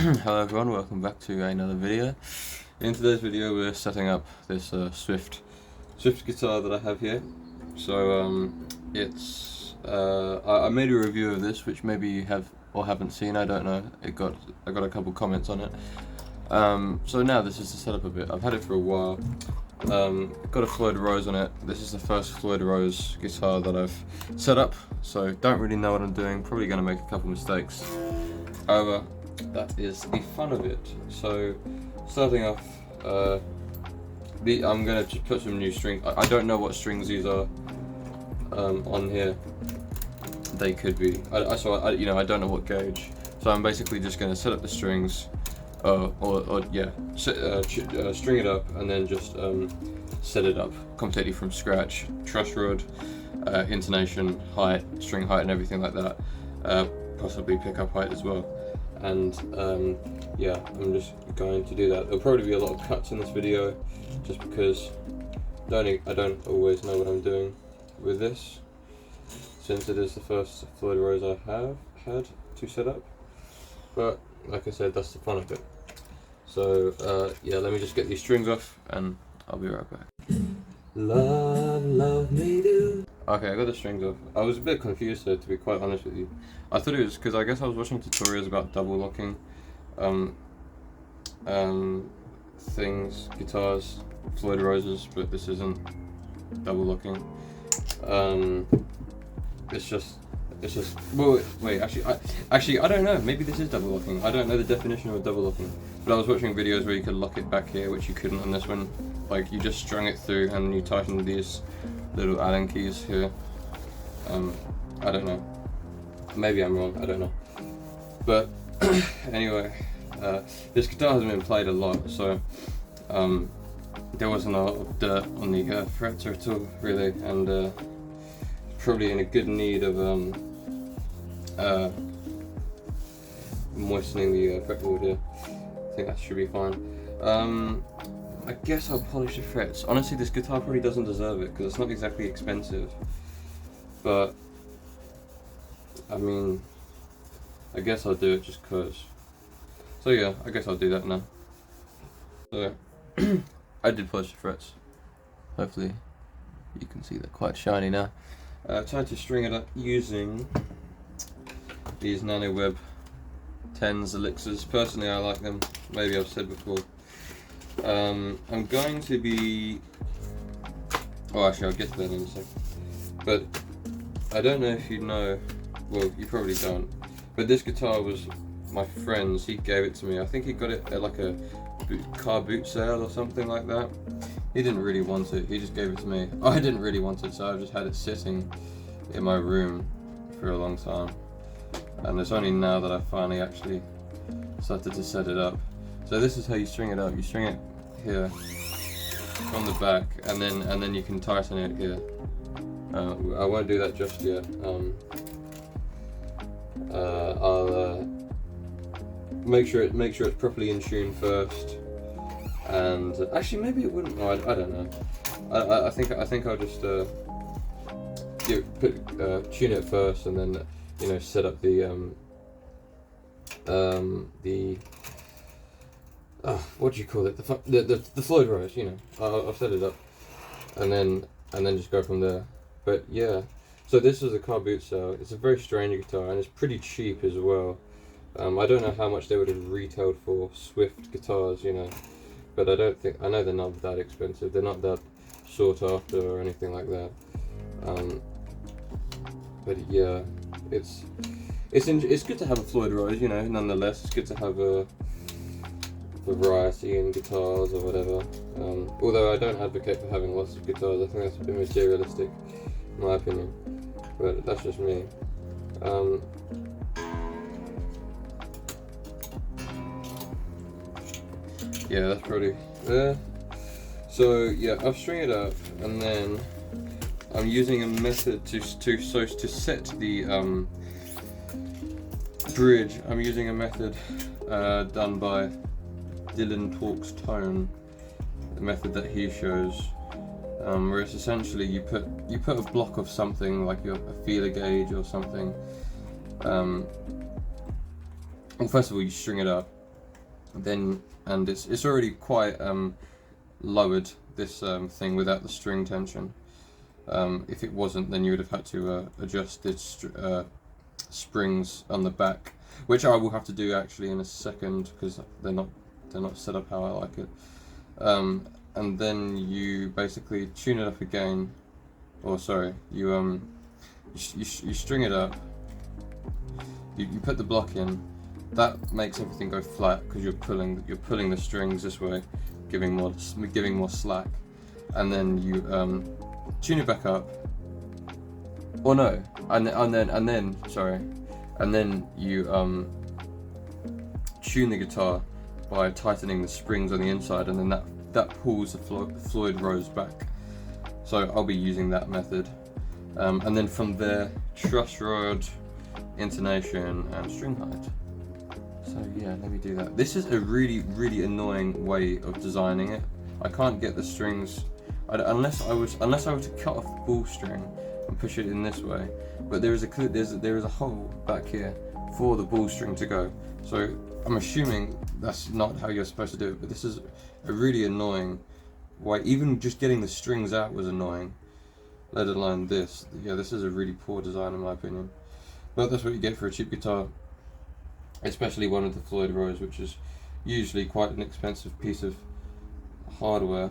Hello everyone, welcome back to another video. In today's video we're setting up this Swift guitar that I have here. So it's I made a review of this, which maybe you have or haven't seen, I don't know. I got a couple comments on it. So now this is the setup of it. I've had it for a while. Got a Floyd Rose on it. This is the first Floyd Rose guitar that I've set up, so don't really know what I'm doing, probably going to make a couple mistakes. However, that is the fun of it. So starting off, I'm going to just put some new strings. I don't know what strings these are on here. They could be, I don't know what gauge, so I'm basically just going to set up the strings, string it up and then just set it up completely from scratch. Truss rod, intonation, height, string height and everything like that, possibly pickup height as well. And yeah, I'm just going to do that. There'll probably be a lot of cuts in this video just because I don't always know what I'm doing with this, since it is the first Floyd Rose I have had to set up. But like I said, that's the fun of it. So yeah, let me just get these strings off and I'll be right back. Love me do. Okay, I got the strings off. I was a bit confused though, to be quite honest with you. I thought it was because I guess I was watching tutorials about double locking things, guitars, Floyd Roses, but this isn't double locking. It's just well, wait, actually I don't know, maybe this is double locking. I don't know the definition of double locking, but I was watching videos where you could lock it back here, which you couldn't on this one. Like, you just strung it through and you tighten these little Allen keys here. I don't know, maybe I'm wrong, I don't know, but anyway, this guitar hasn't been played a lot, so there wasn't a lot of dirt on the frets at all, really, and probably in a good need of moistening the fretboard here. I think that should be fine. I guess I'll polish the frets. Honestly, this guitar probably doesn't deserve it because it's not exactly expensive, but I mean, I guess I'll do it just cause. So yeah, I guess I'll do that now. So I did polish the frets. Hopefully you can see they're quite shiny now. Tried to string it up using these NanoWeb 10s elixirs. Personally, I like them. Maybe I've said before. I'm going to be. Oh, actually, I'll get to that in a second. But I don't know if you know. Well, you probably don't. But this guitar was my friend's. He gave it to me. I think he got it at like a car boot sale or something like that. He didn't really want it, he just gave it to me. I didn't really want it, so I've just had it sitting in my room for a long time. And it's only now that I finally actually started to set it up. So this is how you string it up. You string it here from the back, and then you can tighten it here. I won't do that just yet. I'll make sure it's properly in tune first. And actually, maybe it wouldn't. Oh, I don't know. I think I'll just tune it first, and then set up the what do you call it? The Floyd Rose. I'll set it up, and then just go from there. But yeah, so this is a car boot sale. It's a very strange guitar, and it's pretty cheap as well. I don't know how much they would have retailed for Swift guitars, but I know they're not that expensive. They're not that sought after or anything like that. But yeah, it's good to have a Floyd Rose, nonetheless. It's good to have a variety in guitars or whatever. Although I don't advocate for having lots of guitars. I think that's a bit materialistic, in my opinion. But that's just me. Yeah, that's probably there. So yeah, I've string it up, and then I'm using a method to set the bridge. I'm using a method done by Dylan Talks Tone, the method that he shows, where it's essentially you put a block of something like a feeler gauge or something. Well, first of all, you string it up. then, and it's already quite lowered, this thing, without the string tension. If it wasn't, then you would have had to adjust the springs on the back, which I will have to do actually in a second, because they're not set up how I like it. And then you basically tune it up again, or sorry, you string it up. You put the block in. That makes everything go flat because you're pulling the strings this way, giving more slack. And then you tune it back up. Or no, and then you tune the guitar by tightening the springs on the inside, and then that pulls the Floyd Rose back. So I'll be using that method, and then from there, truss rod, intonation, and string height. So yeah, let me do that. This is a really annoying way of designing it. I can't get the strings unless I were to cut off the ball string and push it in this way. But there is a hole back here for the ball string to go. So I'm assuming that's not how you're supposed to do it. But this is a really annoying way. Even just getting the strings out was annoying, let alone this. Yeah, this is a really poor design in my opinion. But that's what you get for a cheap guitar, especially one with the Floyd Rose, which is usually quite an expensive piece of hardware.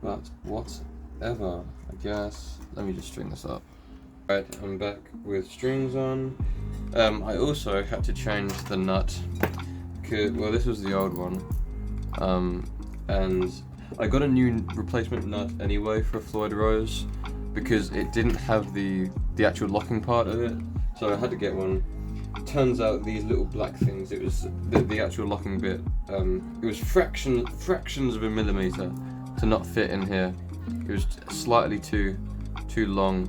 But whatever, I guess. Let me just string this up. Right, I'm back with strings on. I also had to change the nut. Well, this was the old one. And I got a new replacement nut anyway for a Floyd Rose because it didn't have the actual locking part of it. So I had to get one. Turns out these little black things, it was the actual locking bit, it was fractions of a millimeter to not fit in here. It was slightly too long,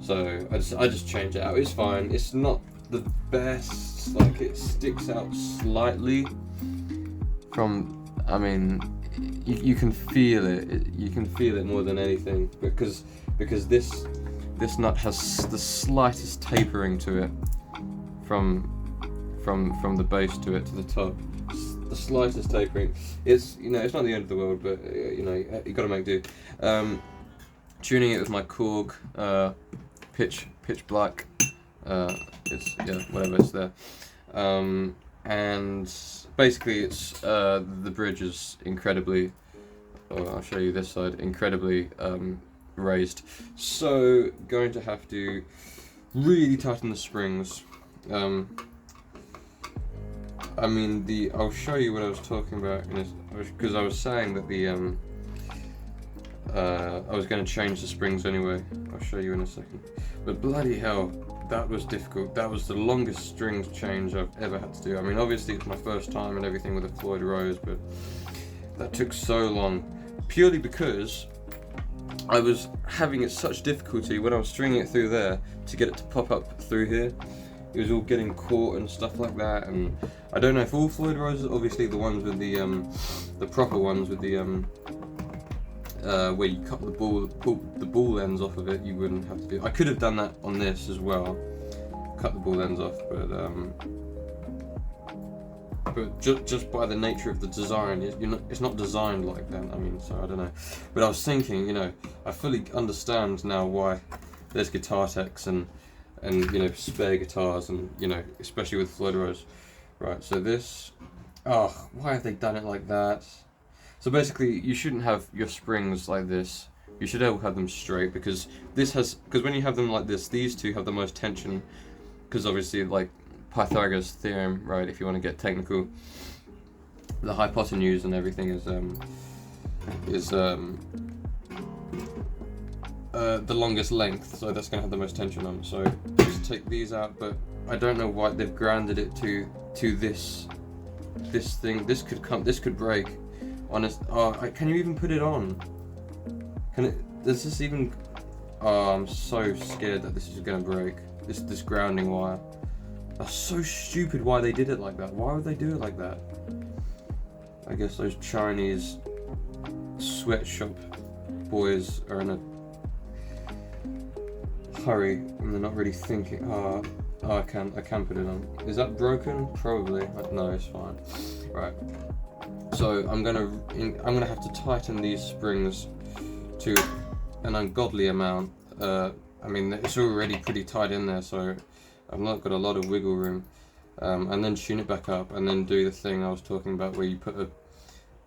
so I just changed it out. It's fine. It's not the best, like it sticks out slightly from, I mean, you can feel it. You can feel it more than anything because this nut has the slightest tapering to it from the base to it to the top. The slightest tapering. It's it's not the end of the world, but you got to make do. Tuning it with my Korg pitch black. Whatever, it's there. And basically it's the bridge is incredibly, I'll show you this side, incredibly raised. So going to have to really tighten the springs. I mean, I'll show you what I was talking about, because I was saying that I was going to change the springs anyway. I'll show you in a second. But bloody hell, that was difficult. That was the longest strings change I've ever had to do. I mean, obviously it's my first time and everything with a Floyd Rose, but that took so long, purely because I was having such difficulty when I was stringing it through there to get it to pop up through here. It was all getting caught and stuff like that, and I don't know if all Floyd Roses, obviously the ones with the proper ones with the where you cut the ball ends off of it, you wouldn't have to do. I could have done that on this as well, cut the ball ends off, but just by the nature of the design, it's not designed like that. I mean, so I don't know. But I was thinking, I fully understand now why there's guitar techs and spare guitars, and especially with Floyd Rose. Right, so this, why have they done it like that? So basically, you shouldn't have your springs like this. You should all have them straight, because when you have them like this, these two have the most tension, because obviously, like Pythagoras' theorem, right, if you want to get technical, the hypotenuse and everything is the longest length, so that's going to have the most tension on. So just take these out, but I don't know why they've grounded it to this thing. This could break. Honest. Can you even put it on? Does this even? Oh, I'm so scared that this is going to break. This grounding wire. That's so stupid. Why they did it like that? Why would they do it like that? I guess those Chinese sweatshop boys are in a hurry and they're not really thinking. Oh, I can put it on. Is that broken? Probably. No, it's fine. Right. So I'm gonna have to tighten these springs to an ungodly amount. I mean, it's already pretty tight in there, so I've not got a lot of wiggle room. And then tune it back up, and then do the thing I was talking about, where you put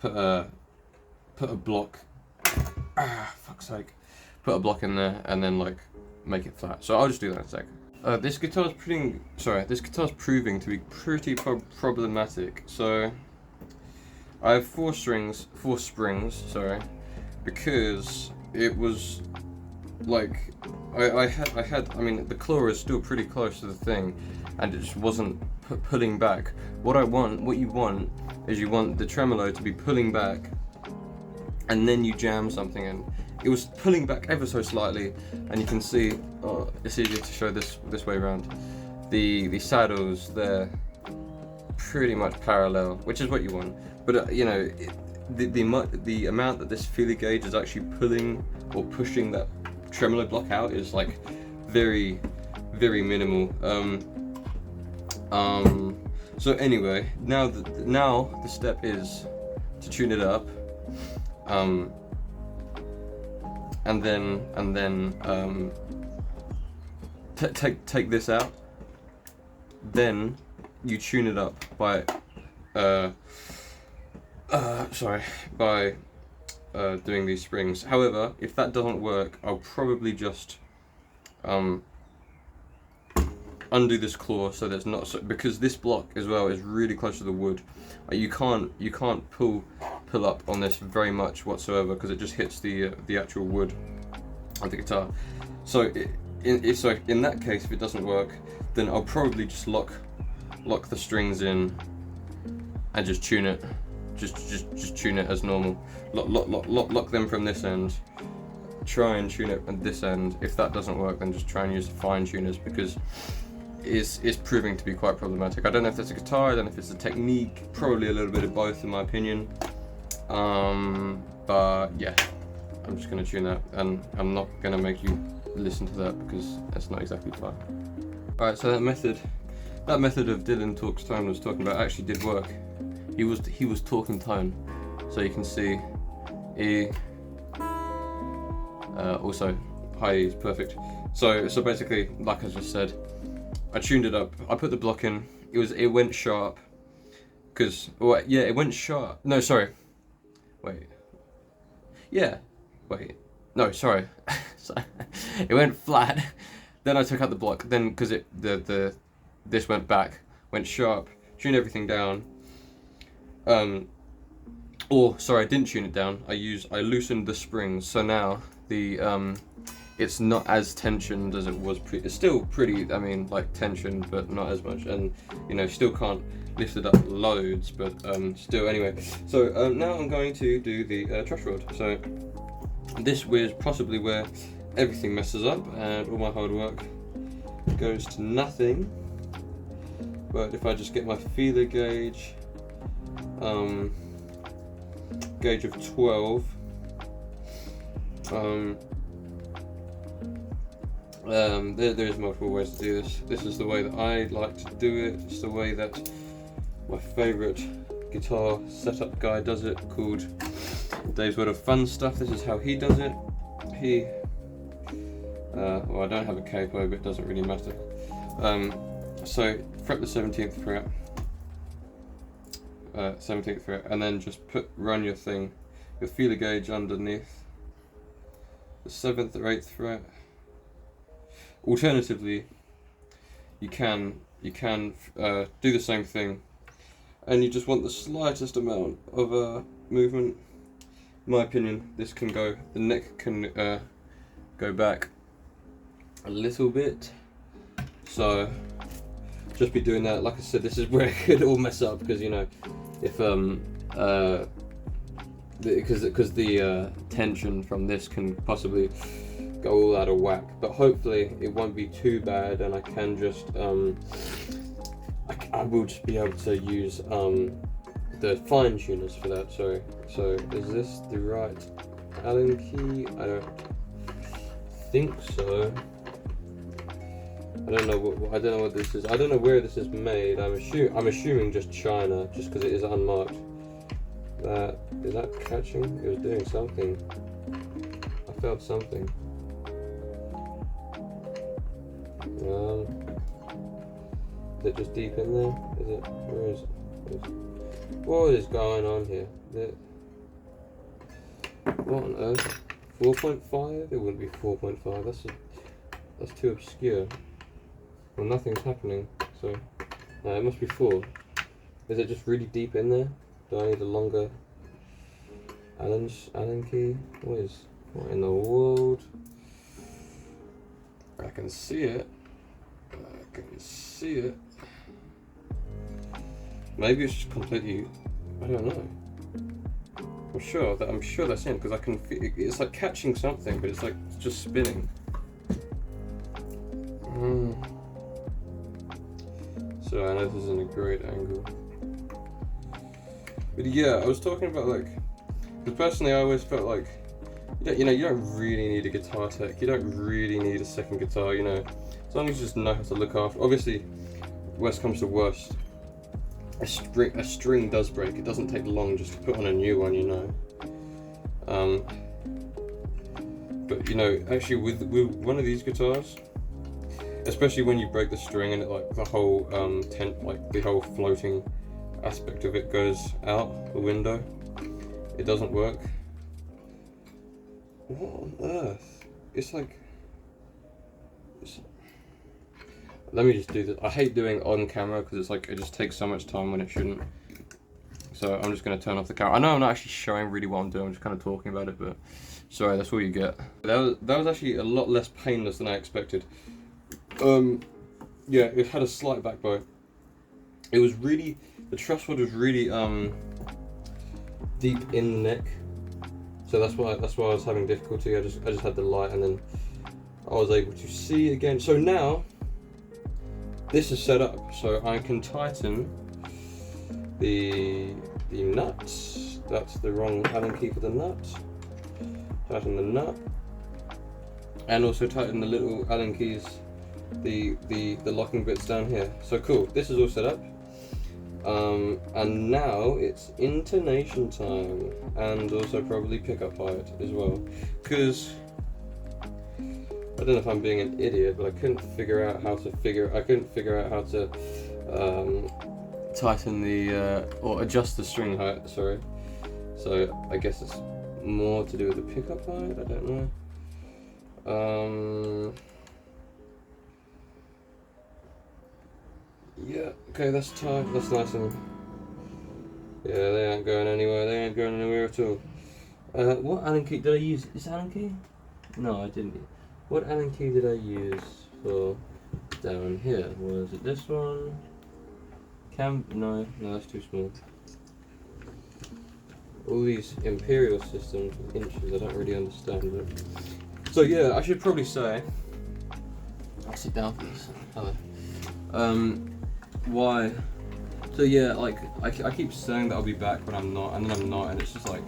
a block. Fuck's sake! Put a block in there, and then like make it flat. So I'll just do that in a sec. This guitar's proving to be pretty problematic. So I have four springs, because it was like I mean, the claw is still pretty close to the thing, and it just wasn't pulling back. What you want is you want the tremolo to be pulling back, and then you jam something in. It was pulling back ever so slightly, and you can see, it's easier to show this way around. The saddles, they're pretty much parallel, which is what you want. But you know, the amount that this feeler gauge is actually pulling or pushing that tremolo block out is like very, very minimal. So anyway, now the step is to tune it up. And then take this out. Then you tune it up by doing these springs. However, if that doesn't work, I'll probably just undo this claw so there's not because this block as well is really close to the wood. You can't pull up on this very much whatsoever, because it just hits the actual wood of the guitar. So in that case, if it doesn't work, then I'll probably just lock the strings in and just tune it. Just tune it as normal. Lock them from this end. Try and tune it at this end. If that doesn't work, then just try and use the fine tuners, because it's proving to be quite problematic. I don't know if that's a guitar, I don't know if it's a technique, probably a little bit of both in my opinion. But yeah, I'm just gonna tune that, and I'm not gonna make you listen to that because that's not exactly fun. Alright, so that method of Dylan Talks Tone was talking about actually did work. He was talking tone, so you can see E. Also, high E is perfect. So basically, like I just said, I tuned it up. I put the block in. It went sharp, it went sharp. No, sorry. Wait. Yeah. Wait. No, sorry. It went flat. Then I took out the block. Then because this went back, went sharp. Tuned everything down. I didn't tune it down. I loosened the springs, so now it's not as tensioned as it was. It's still pretty, I mean, like tensioned, but not as much. And you know, still can't lift it up loads, but still. Anyway, so now I'm going to do the truss rod. So this was possibly where everything messes up, and all my hard work goes to nothing. But if I just get my feeler gauge. Gauge of 12. There's multiple ways to do this. This is the way that I like to do it. It's the way that my favourite guitar setup guy does it, called Dave's World of Fun Stuff. This is how he does it. Well, I don't have a capo, but it doesn't really matter. So fret the 17th fret. 17th fret, and then just run your feeler gauge underneath the 7th or 8th fret. Alternatively, you can do the same thing, and you just want the slightest amount of movement. In my opinion, the neck can go back a little bit. So just be doing that. Like I said, this is where it could all mess up, because you know, if because the tension from this can possibly go all out of whack, but hopefully it won't be too bad, and I can just I will just be able to use the fine tuners for that. So is this the right Allen key? I don't think so. I don't know what this is. I don't know where this is made. I'm assuming just China, just because it is unmarked. Is that catching? It was doing something. I felt something. Is it just deep in there? Is it? Where is it? What is going on here? What on earth? 4.5? It wouldn't be 4.5. That's too obscure. Well, nothing's happening, so no, it must be 4. Is it just really deep in there? Do I need a longer Allen key? What in the world? I can see it. Maybe it's just completely. I don't know. I'm sure that's in because I can feel it's like catching something, but it's like just spinning. So I know this isn't a great angle, but yeah, I was talking about like, because personally I always felt like, you don't really need a guitar tech. You don't really need a second guitar. As long as you just know how to look after. Obviously, worst comes to worst, a string does break. It doesn't take long just to put on a new one, But actually with one of these guitars, especially when you break the string and it like the whole the whole floating aspect of it goes out the window, it doesn't work. What on earth? Let me just do this. I hate doing on camera because it's like it just takes so much time when it shouldn't. So I'm just going to turn off the camera. I know I'm not actually showing really what I'm doing, I'm just kind of talking about it, but sorry, that's all you get. That was actually a lot less painless than I expected. Yeah, it had a slight back bow. It was really, the trusswood was really deep in the neck. So that's why I was having difficulty. I just had the light and then I was able to see again. So now this is set up so I can tighten the nuts. That's the wrong Allen key for the nut. Tighten the nut, and also tighten the little Allen keys, the locking bits down here. So cool. This is all set up. And now it's intonation time, and also probably pickup height as well. Because I don't know if I'm being an idiot, but I couldn't figure out how to tighten the or adjust the string height. Sorry. So I guess it's more to do with the pickup height. I don't know. Yeah, okay, that's tight, that's nice and... Yeah, they ain't going anywhere at all. What Allen key did I use? Is it Allen key? No, I didn't. What Allen key did I use for down here? Was it this one? No, that's too small. All these imperial systems with inches, I don't really understand it. So yeah, I should probably say... I'll sit down for this. Hello. Why? So yeah, like I keep saying that I'll be back when I'm not, and then I'm not, and it's just like,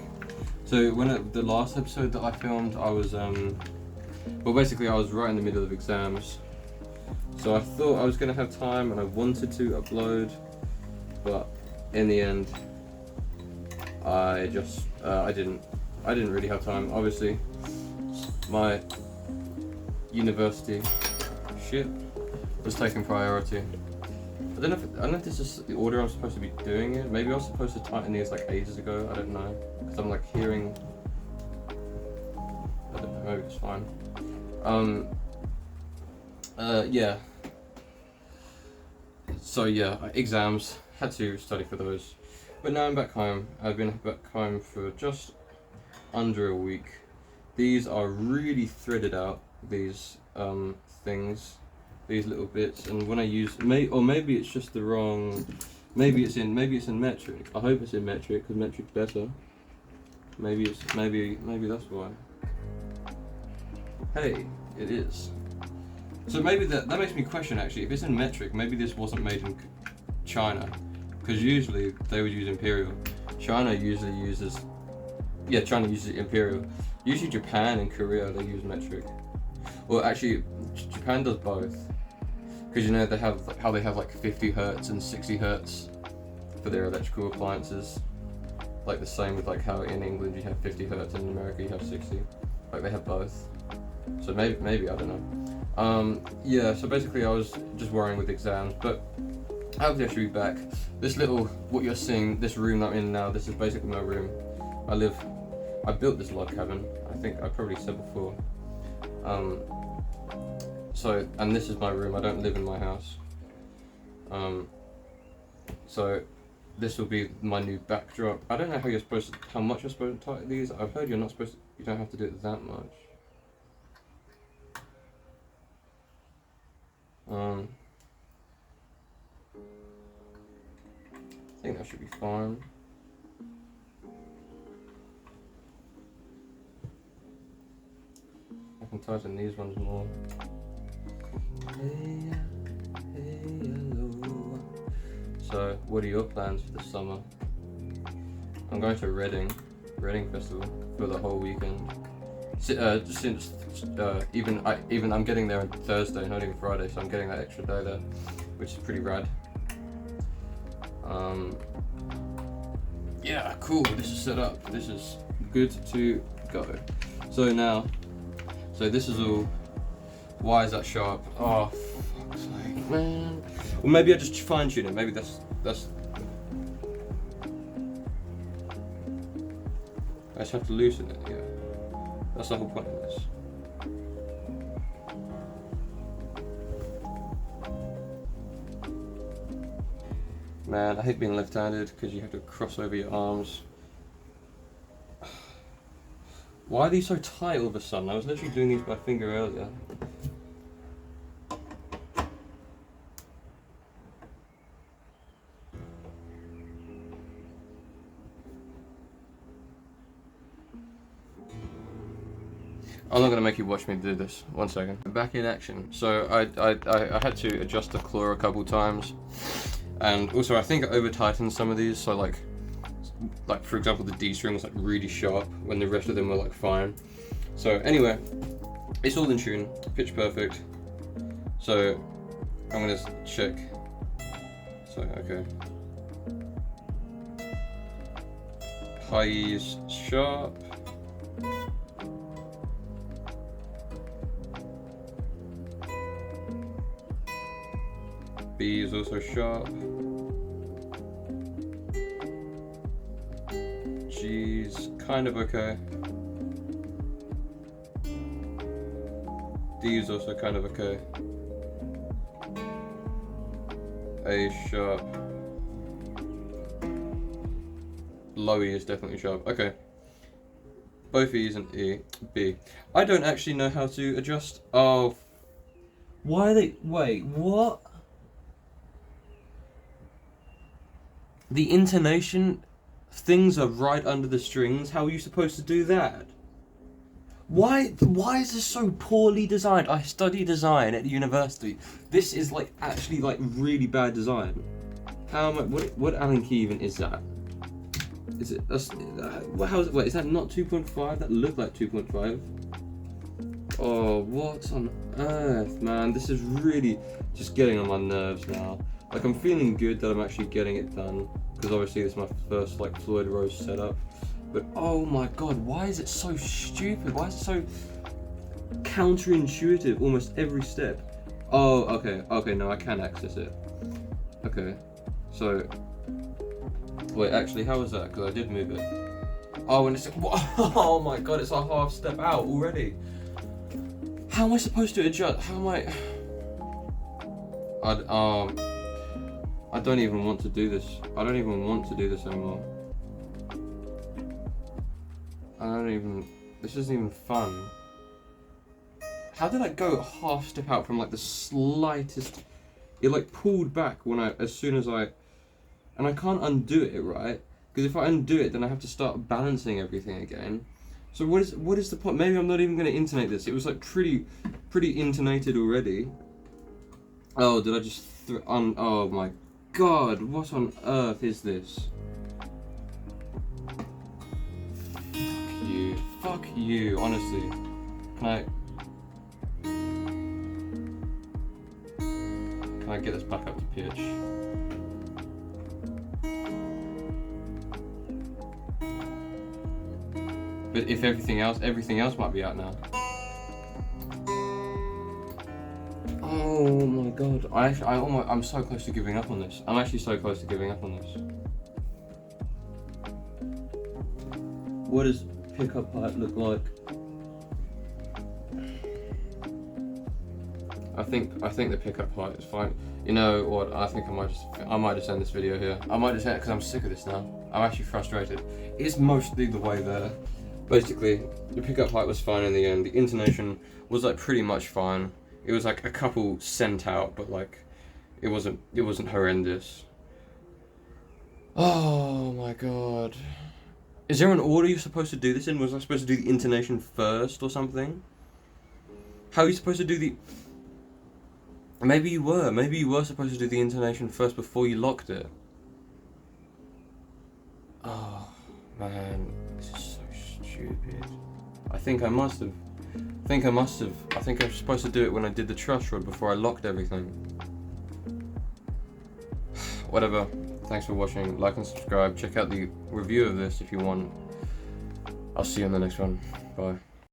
so the last episode that I filmed, I was well, basically I was right in the middle of exams, so I thought I was gonna have time and I wanted to upload, but in the end I just I didn't really have time. Obviously my university shit was taking priority. I don't know if this is the order I'm supposed to be doing it. Maybe I was supposed to tighten these like ages ago. I don't know, because I'm like hearing. I don't know. Maybe it's fine. Yeah. So yeah, exams, had to study for those, but now I'm back home. I've been back home for just under a week. These are really threaded out. These things. These little bits, and when I use maybe it's just the wrong, maybe it's in metric. I hope it's in metric because metric's better. Maybe that's why. Hey, it is. So maybe that makes me question actually, if it's in metric, maybe this wasn't made in China, because usually they would use imperial. China usually uses imperial. Usually Japan and Korea, they use metric. Well, actually, Japan does both. because you know they have how they have like 50 hertz and 60 hertz for their electrical appliances. Like the same with like how in England you have 50 hertz and in America you have 60. Like they have both. So maybe I don't know. Yeah. So basically I was just worrying with exams, but hopefully I should be back. This little, what you're seeing, this room that I'm in now, this is basically my room. I built this log cabin. I think I probably said before. So, and this is my room. I don't live in my house. So this will be my new backdrop. I don't know how much you're supposed to tighten these. I've heard you don't have to do it that much. I think that should be fine. I can tighten these ones more. Hey, hello. So, what are your plans for the summer? I'm going to Reading Festival for the whole weekend. Even I'm getting there on Thursday, not even Friday, so I'm getting that extra day there, which is pretty rad. Yeah, cool. This is set up. This is good to go. So this is all. Why is that sharp? Oh, fuck's sake, man. Well, maybe I just fine tune it. Maybe that's. I just have to loosen it. Yeah, that's the whole point of this. Man, I hate being left-handed because you have to cross over your arms. Why are these so tight all of a sudden? I was literally doing these by finger earlier. I'm not gonna make you watch me do this. 1 second. Back in action. So I had to adjust the claw a couple times. And also I think I over tightened some of these, so like for example the D string was like really sharp when the rest of them were like fine. So anyway, it's all in tune, pitch perfect. So I'm gonna check. So okay. High E's sharp. B is also sharp. G's kind of okay. D is also kind of okay. A is sharp. Low E is definitely sharp. Okay. Both E's and E. B. I don't actually know how to adjust. Oh. Why are they. Wait, what? The intonation things are right under the strings. How are you supposed to do that? Why is this so poorly designed? I study design at university. This is like actually like really bad design. How am I? What Allen key even is that? Is it? Wait, is that not 2.5? That looked like 2.5. Oh, what on earth, man? This is really just getting on my nerves now. Like, I'm feeling good that I'm actually getting it done, because obviously this is my first like Floyd Rose setup. But oh my god, why is it so stupid? Why is it so counterintuitive almost every step? Oh, okay, no, I can access it. Okay, so wait, actually, how was that? Because I did move it. Oh, and it's oh my god, it's a half step out already. How am I supposed to adjust? How am I? I don't even want to do this. I don't even want to do this anymore. This isn't even fun. How did I go a half step out from like the slightest? It like pulled back when as soon as I can't undo it, right? Because if I undo it, then I have to start balancing everything again. So what is the point? Maybe I'm not even going to intonate this. It was like pretty intonated already. Oh, did I just oh my god, what on earth is this? Fuck you, honestly. Can I? can I get this back up to pitch? But if everything else might be out now. Oh my god! I'm so close to giving up on this. I'm actually so close to giving up on this. What does pickup height look like? I think the pickup height is fine. You know what? I think I might just end this video here. I might just end it because I'm sick of this now. I'm actually frustrated. It's mostly the way there. Basically, the pickup height was fine in the end. The intonation was like pretty much fine. It was like a couple sent out, but like it wasn't horrendous. Oh my god. Is there an order you're supposed to do this in? Was I supposed to do the intonation first or something? How are you supposed to do the... Maybe you were supposed to do the intonation first before you locked it. Oh man, this is so stupid. I think I was supposed to do it when I did the truss rod before I locked everything. Whatever. Thanks for watching. Like and subscribe. Check out the review of this if you want. I'll see you in the next one. Bye.